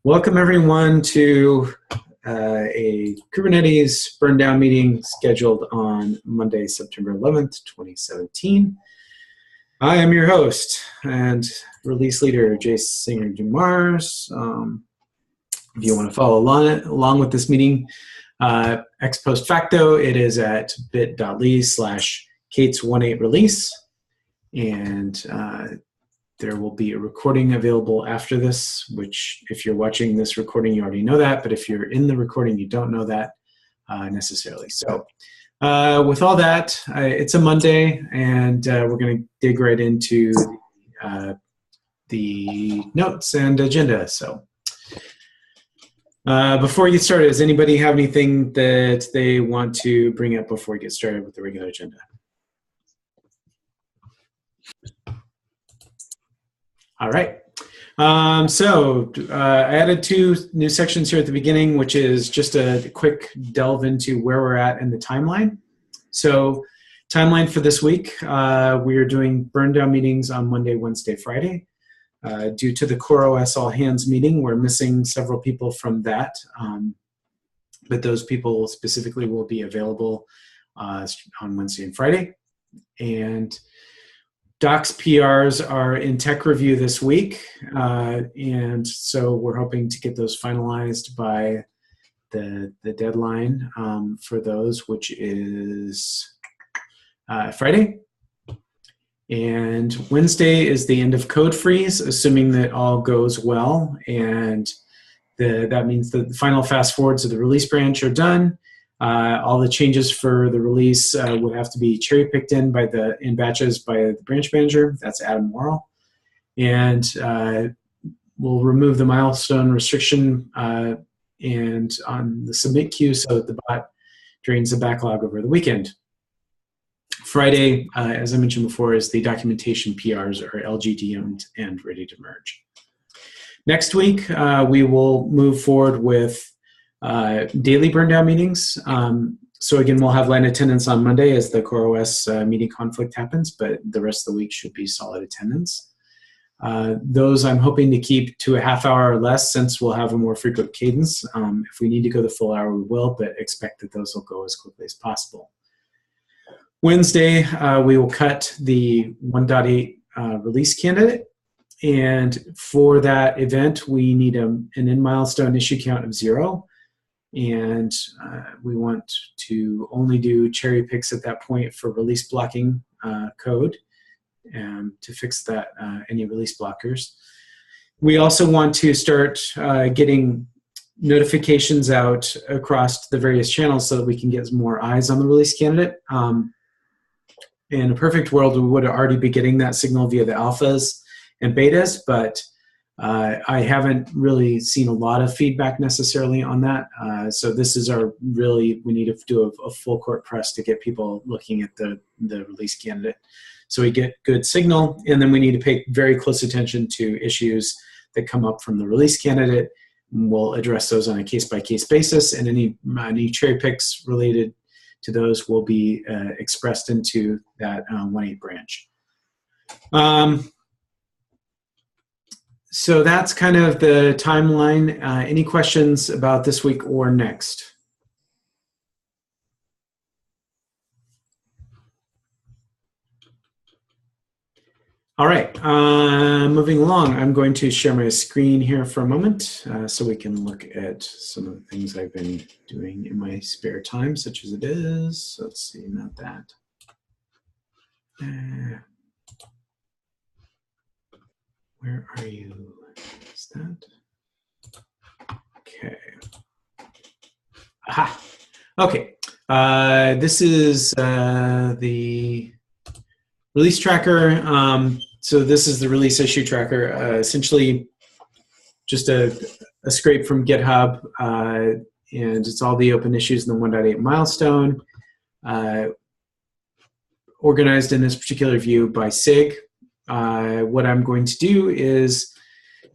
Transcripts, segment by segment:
Welcome everyone to a Kubernetes Burndown meeting scheduled on Monday, September 11th, 2017. I am your host and release leader, Jace Singer-Dumars. If you want to follow along with this meeting, ex post facto, it is at bit.ly/Kates18release. And there will be a recording available after this, which if you're watching this recording, you already know that, but if you're in the recording, you don't know that necessarily. So with all that, it's a Monday, and we're going to dig right into the notes and agenda. So before we get started, does anybody have anything that they want to bring up before we get started with the regular agenda? All right. I added two new sections here at the beginning, which is just a quick delve into where we're at in the timeline. So timeline for this week, we are doing Burndown meetings on Monday, Wednesday, Friday. Due to the CoreOS All Hands meeting, we're missing several people from that, but those people specifically will be available on Wednesday and Friday. And Docs PRs are in tech review this week, and so we're hoping to get those finalized by the deadline for those, which is Friday. And Wednesday is the end of code freeze, assuming that all goes well, and that means that the final fast forwards of the release branch are done. All the changes for the release would have to be cherry picked in batches by the branch manager. That's Adam Morrill. And we'll remove the milestone restriction and on the submit queue so that the bot drains the backlog over the weekend. Friday, as I mentioned before, is the documentation PRs are LGDM'd and ready to merge. Next week, we will move forward with daily Burndown meetings. So again, we'll have line attendance on Monday as the CoreOS meeting conflict happens, but the rest of the week should be solid attendance. Those I'm hoping to keep to a half hour or less, since we'll have a more frequent cadence. If we need to go the full hour, we will, but expect that those will go as quickly as possible. Wednesday, we will cut the 1.8 release candidate. And for that event, we need an in milestone issue count of 0. And we want to only do cherry picks at that point for release blocking code to fix that any release blockers. We also want to start getting notifications out across the various channels so that we can get more eyes on the release candidate. In a perfect world, we would already be getting that signal via the alphas and betas, but I haven't really seen a lot of feedback necessarily on that. So this is we need to do a full court press to get people looking at the release candidate. So we get good signal, and then we need to pay very close attention to issues that come up from the release candidate. We'll address those on a case-by-case basis, and any cherry picks related to those will be expressed into that 1.8 branch. So that's kind of the timeline. Any questions about this week or next? All right, moving along, I'm going to share my screen here for a moment so we can look at some of the things I've been doing in my spare time, such as it is. Let's see, not that. Where are you? Is that? Okay. Aha. Okay. This is the release tracker. So this is the release issue tracker. Essentially, just a scrape from GitHub, and it's all the open issues in the 1.8 milestone, organized in this particular view by SIG. What I'm going to do is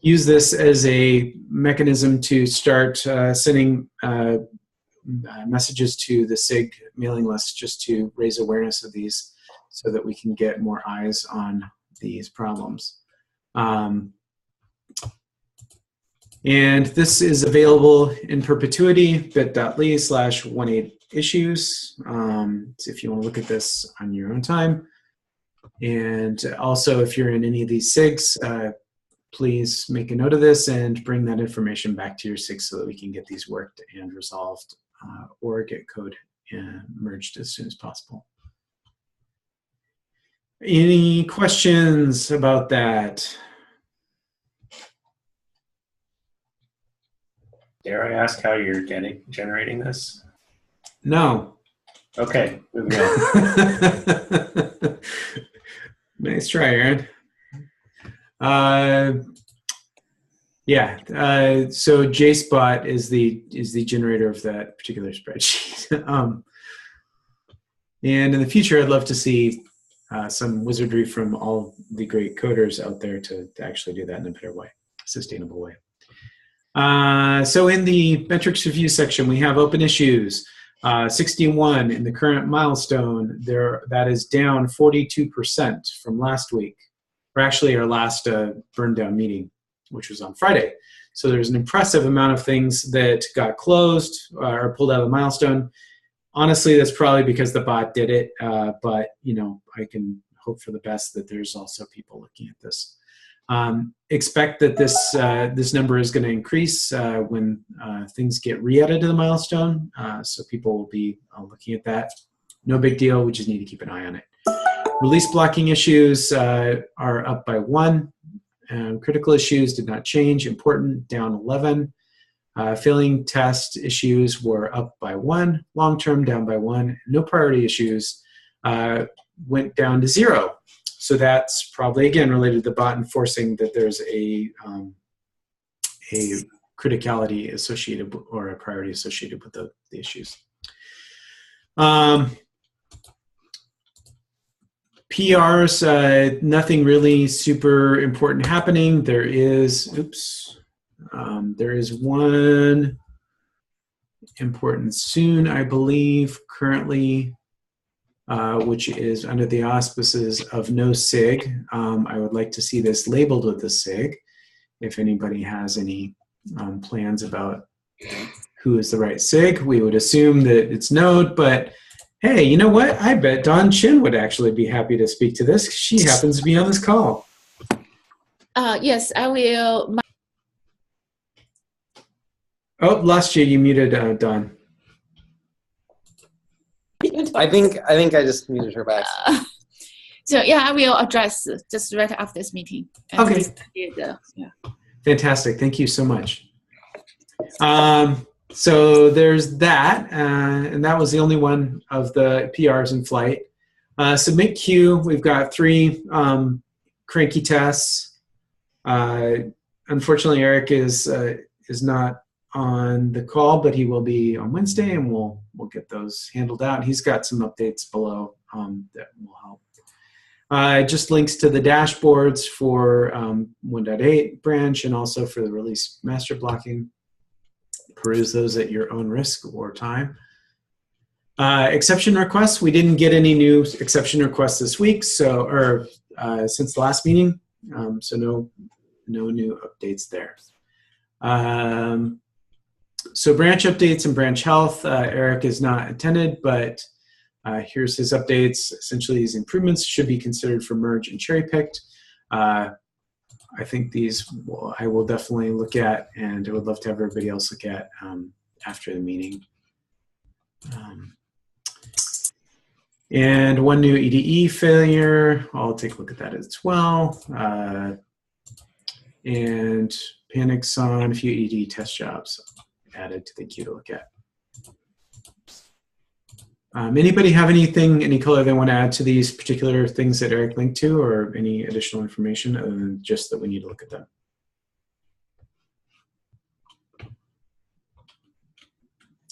use this as a mechanism to start sending messages to the SIG mailing list just to raise awareness of these so that we can get more eyes on these problems. And this is available in perpetuity, bit.ly/18issues. So if you want to look at this on your own time. And also, if you're in any of these SIGs, please make a note of this and bring that information back to your SIG so that we can get these worked and resolved or get code merged as soon as possible. Any questions about that? Dare I ask how you're generating this? No. Okay, moving on. Nice try, Aaron. Yeah. So JSpot is the generator of that particular spreadsheet. And in the future, I'd love to see some wizardry from all the great coders out there to actually do that in a better way, sustainable way. So in the metrics review section, we have open issues. 61 in the current milestone. That is down 42% from last week, or actually our last Burndown meeting, which was on Friday. So there's an impressive amount of things that got closed or pulled out of the milestone. Honestly, that's probably because the bot did it, but I can hope for the best that there's also people looking at this. Expect that this number is going to increase when things get re-added to the milestone, so people will be looking at that. No big deal, we just need to keep an eye on it. Release blocking issues are up by 1. Critical issues did not change. Important, down 11. Failing test issues were up by 1. Long-term, down by 1. No priority issues went down to 0. So that's probably, again, related to the bot enforcing that there's a criticality associated or a priority associated with the issues. PRs, nothing really super important happening. There is one important soon, I believe, currently, which is under the auspices of no SIG. I would like to see this labeled with a SIG. If anybody has any plans about who is the right SIG, we would assume that it's Node, but hey, you know what? I bet Dawn Chin would actually be happy to speak to this. She happens to be on this call. Yes, I will. Oh, lost you. You muted Dawn. I think I just muted her back. So yeah, I will address just right after this meeting. Okay. Yeah. Fantastic. Thank you so much. So there's that, and that was the only one of the PRs in flight. Submit queue. We've got 3 cranky tests. Unfortunately, Eric is not on the call, but he will be on Wednesday, and we'll get those handled out. He's got some updates below that will help. Just links to the dashboards for 1.8 branch and also for the release master blocking. Peruse those at your own risk or time. Exception requests. We didn't get any new exception requests this week, since the last meeting, so no new updates there. So branch updates and branch health. Eric is not attended, but here's his updates. Essentially, these improvements should be considered for merge and cherry picked. I think these I will definitely look at, and I would love to have everybody else look at after the meeting. And one new EDE failure. I'll take a look at that as well. And panics on a few EDE test jobs added to the queue to look at. Anybody have any color they want to add to these particular things that Eric linked to, or any additional information other than just that we need to look at them?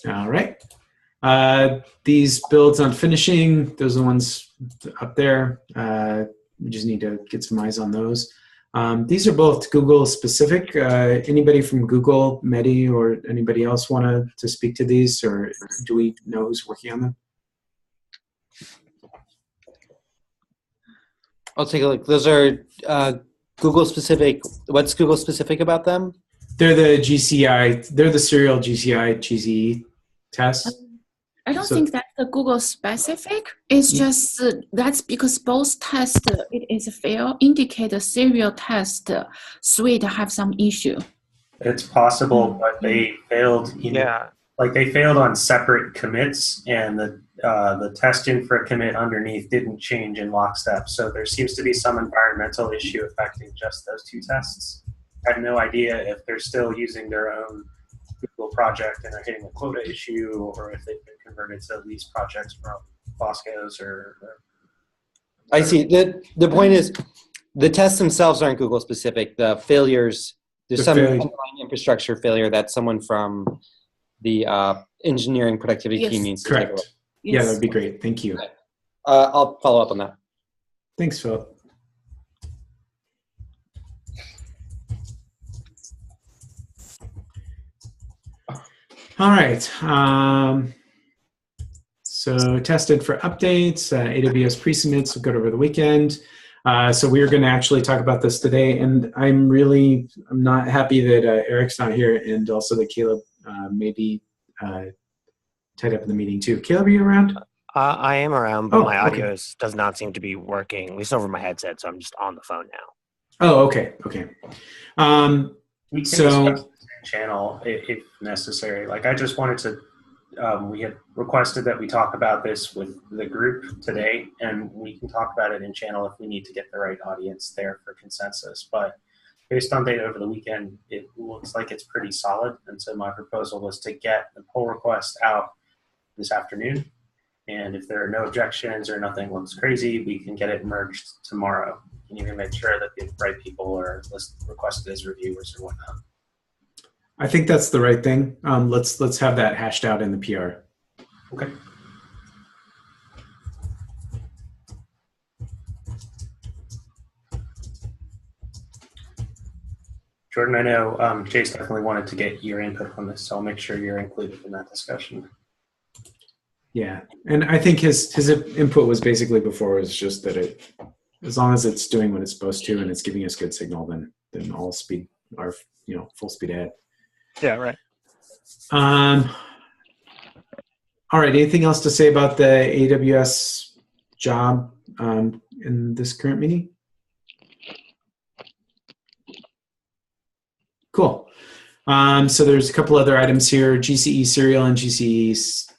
All right. These builds on finishing, those are the ones up there. We just need to get some eyes on those. These are both Google specific. Anybody from Google, Medi, or anybody else want to speak to these, or do we know who's working on them? I'll take a look. Those are Google specific. What's Google specific about them? They're the GCI. They're the serial GCI GCE tests. I don't think that's the Google specific. It's just that's because both tests it is fail indicate the serial test suite have some issue. It's possible, but they failed. Like they failed on separate commits, and the testing for a commit underneath didn't change in lockstep. So there seems to be some environmental issue affecting just those two tests. I have no idea if they're still using their own Google project and are hitting a quota issue, or if they've been converted to lease projects from Bosco's or I see. The point is, the tests themselves aren't Google specific. The failures, there's some underlying infrastructure failure that someone from the engineering productivity team needs to take a look. Yeah, that would be great. Thank you. I'll follow up on that. Thanks, Philip. All right. So tested for updates, AWS pre-submits, we'll go over the weekend. So we're going to actually talk about this today, and I'm not happy that Eric's not here, and also that Caleb may be tied up in the meeting too. Caleb, are you around? I am around, but my audio does not seem to be working, at least over my headset, so I'm just on the phone now. Oh, okay. Okay. We can discuss the channel if necessary. Like I just wanted to, we had requested that we talk about this with the group today, and we can talk about it in channel if we need to get the right audience there for consensus. But based on data over the weekend, it looks like it's pretty solid. And so my proposal was to get the pull request out this afternoon. And if there are no objections or nothing looks crazy, we can get it merged tomorrow. And you can make sure that the right people are requested as reviewers or whatnot. I think that's the right thing. Let's have that hashed out in the PR. Okay. Jordan, I know Chase definitely wanted to get your input on this, so I'll make sure you're included in that discussion. Yeah, and I think his input was basically before was just that as long as it's doing what it's supposed to and it's giving us good signal, then all speed are full speed ahead. Yeah, right. All right. Anything else to say about the AWS job in this current meeting? Cool. So there's a couple other items here: GCE serial and GCE.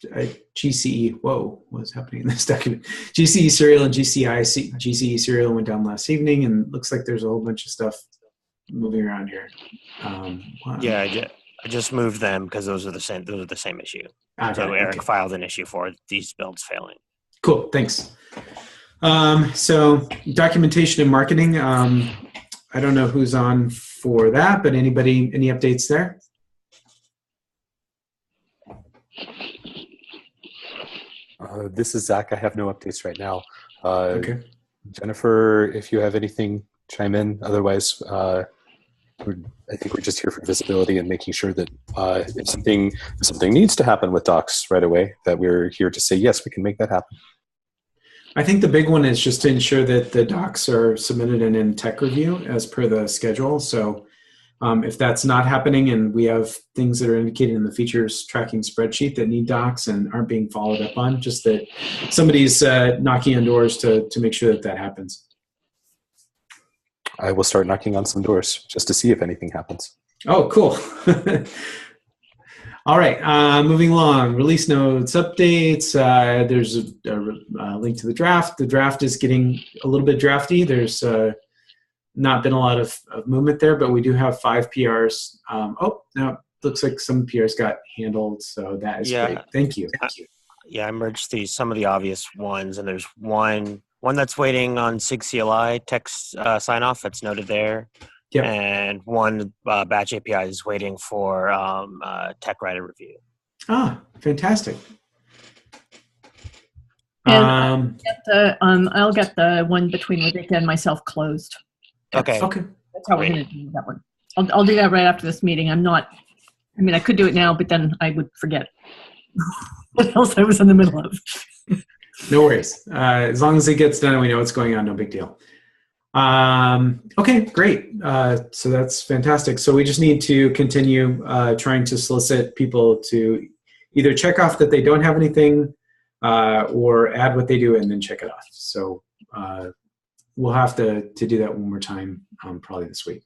Whoa, what's happening in this document? GCE serial and GCE serial went down last evening, and looks like there's a whole bunch of stuff moving around here. Yeah, I just moved them because those are the same issue. So Eric filed an issue for these builds failing. Cool, thanks. So documentation and marketing. I don't know who's on for that, but any updates there? This is Zach. I have no updates right now. Okay. Jennifer, if you have anything, chime in. Otherwise, I think we're just here for visibility and making sure that if something needs to happen with docs right away, that we're here to say, yes, we can make that happen. I think the big one is just to ensure that the docs are submitted and in tech review as per the schedule. So if that's not happening and we have things that are indicated in the features tracking spreadsheet that need docs and aren't being followed up on, just that somebody's knocking on doors to make sure that happens. I will start knocking on some doors just to see if anything happens. Oh, cool. All right, moving along. Release notes, updates. There's a link to the draft. The draft is getting a little bit drafty. There's not been a lot of movement there, but we do have 5 PRs. Now looks like some PRs got handled, so that is great. Thank you. Yeah, I merged some of the obvious ones, and there's one that's waiting on sig-CLI text sign-off that's noted there. Yep. And one batch API is waiting for tech writer review. Ah, fantastic. And I'll get the one between Rebecca and myself closed. Okay. That's how we're going to do that one. I'll do that right after this meeting. I could do it now, but then I would forget what else I was in the middle of. No worries. As long as it gets done and we know what's going on, no big deal. Okay, great. So that's fantastic. So we just need to continue trying to solicit people to either check off that they don't have anything or add what they do and then check it off. So we'll have to do that one more time probably this week.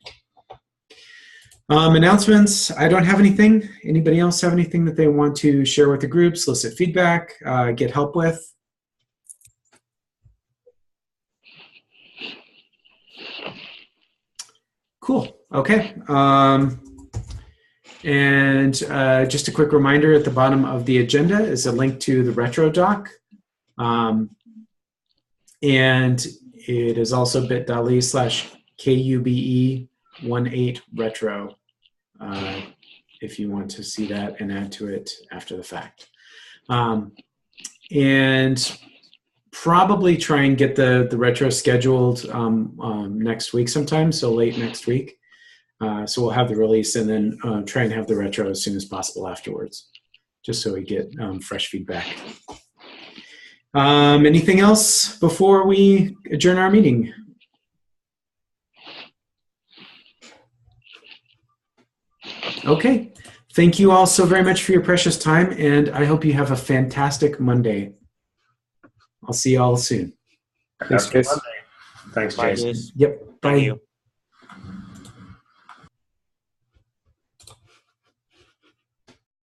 Announcements, I don't have anything. Anybody else have anything that they want to share with the group, solicit feedback, get help with? Cool. Okay. And just a quick reminder, at the bottom of the agenda is a link to the retro doc. And it is also bit.ly/KUBE18retro if you want to see that and add to it after the fact. And probably try and get the retro scheduled next week sometime, so late next week. So we'll have the release and then try and have the retro as soon as possible afterwards, just so we get fresh feedback. Anything else before we adjourn our meeting? Okay. Thank you all so very much for your precious time, and I hope you have a fantastic Monday. I'll see you all soon. Thanks, guys. Thanks, Jason. Yep. Bye. Thank you.